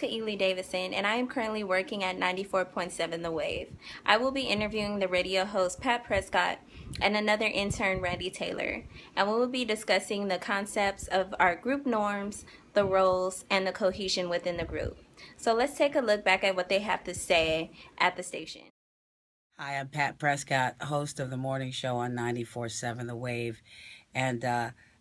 Kaili Davison, and I am currently working at 94.7 The Wave. I will be interviewing the radio host Pat Prescott and another intern, Randy Taylor, and we will be discussing the concepts of our group norms, the roles, and the cohesion within the group. So let's take a look back at what they have to say at the station. Hi, I'm Pat Prescott, host of the morning show on 94.7 The Wave, and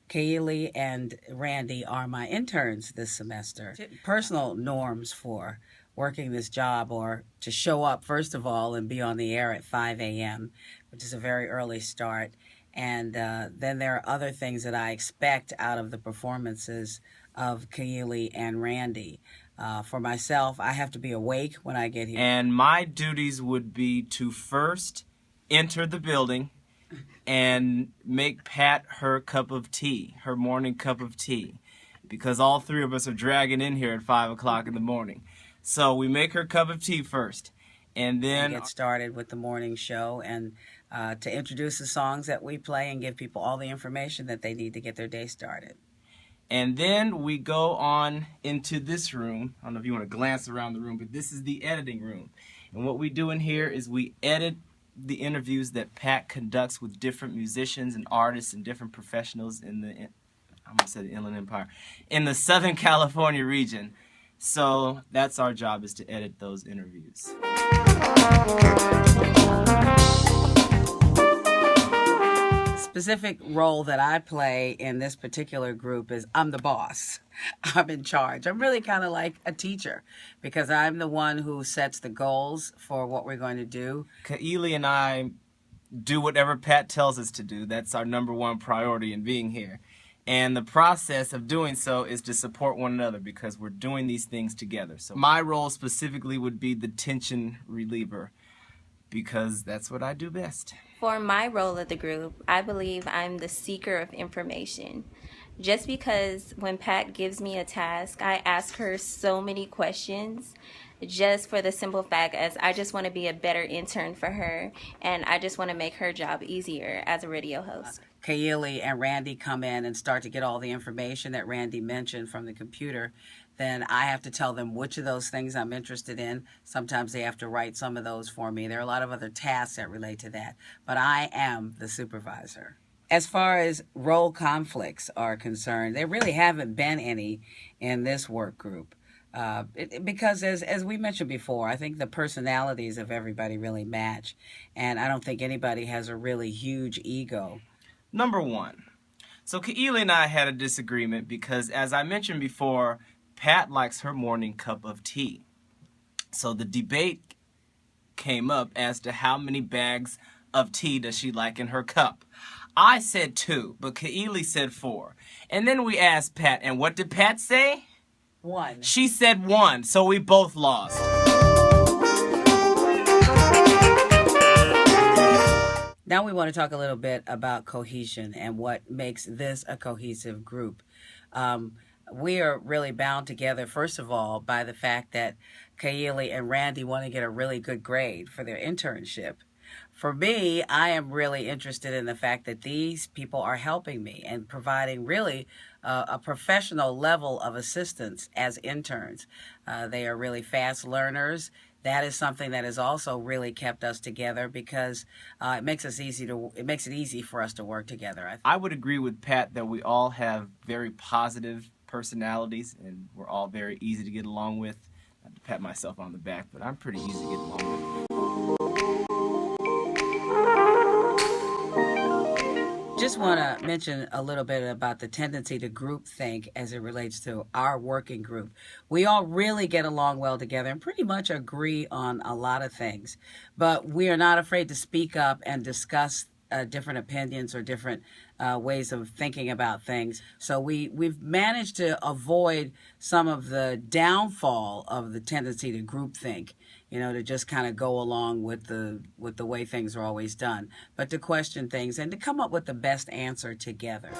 Kaili and Randy are my interns this semester. Personal norms for working this job or to show up, first of all, and be on the air at 5 a.m., which is a very early start. And then there are other things that I expect out of the performances of Kaili and Randy. For myself, I have to be awake when I get here. And my duties would be to first enter the building and make Pat her cup of tea, her morning cup of tea, because all three of us are dragging in here at 5 o'clock in the morning. So we make her cup of tea first, and then get started with the morning show and to introduce the songs that we play and give people all the information that they need to get their day started. And then we go on into this room. I don't know if you want to glance around the room, but this is the editing room. And what we do in here is we edit the interviews that Pat conducts with different musicians and artists and different professionals in the, I'm going to say the Inland Empire, in the Southern California region. So that's our job, is to edit those interviews. Specific role that I play in this particular group is I'm the boss. I'm in charge. I'm really kind of like a teacher because I'm the one who sets the goals for what we're going to do. Kaili and I do whatever Pat tells us to do. That's our number one priority in being here. And the process of doing so is to support one another because we're doing these things together. So my role specifically would be the tension reliever, because that's what I do best. For my role of the group, I believe I'm the seeker of information. Just because when Pat gives me a task, I ask her so many questions just for the simple fact as I just want to be a better intern for her, and I just want to make her job easier as a radio host. Kaili and Randy come in and start to get all the information that Randy mentioned from the computer. Then I have to tell them which of those things I'm interested in. Sometimes they have to write some of those for me. There are a lot of other tasks that relate to that, but I am the supervisor. As far as role conflicts are concerned, there really haven't been any in this work group. Because as we mentioned before, I think the personalities of everybody really match, and I don't think anybody has a really huge ego. Number one, so Kaili and I had a disagreement because, as I mentioned before, Pat likes her morning cup of tea. So the debate came up as to how many bags of tea does she like in her cup. I said 2, but Kaili said 4. And then we asked Pat, and what did Pat say? 1. She said 1, so we both lost. Now we want to talk a little bit about cohesion and what makes this a cohesive group. We are really bound together, first of all, by the fact that Kaili and Randy want to get a really good grade for their internship. For me, I am really interested in the fact that these people are helping me and providing really a professional level of assistance as interns. They are really fast learners. That is something that has also really kept us together because it makes it easy for us to work together. I would agree with Pat that we all have very positive personalities and we're all very easy to get along with. Not to pat myself on the back, but I'm pretty easy to get along with. Just want to mention a little bit about the tendency to groupthink as it relates to our working group. We all really get along well together and pretty much agree on a lot of things, but we are not afraid to speak up and discuss different opinions or different ways of thinking about things. So we've managed to avoid some of the downfall of the tendency to groupthink, to just kind of go along with the way things are always done, but to question things and to come up with the best answer together.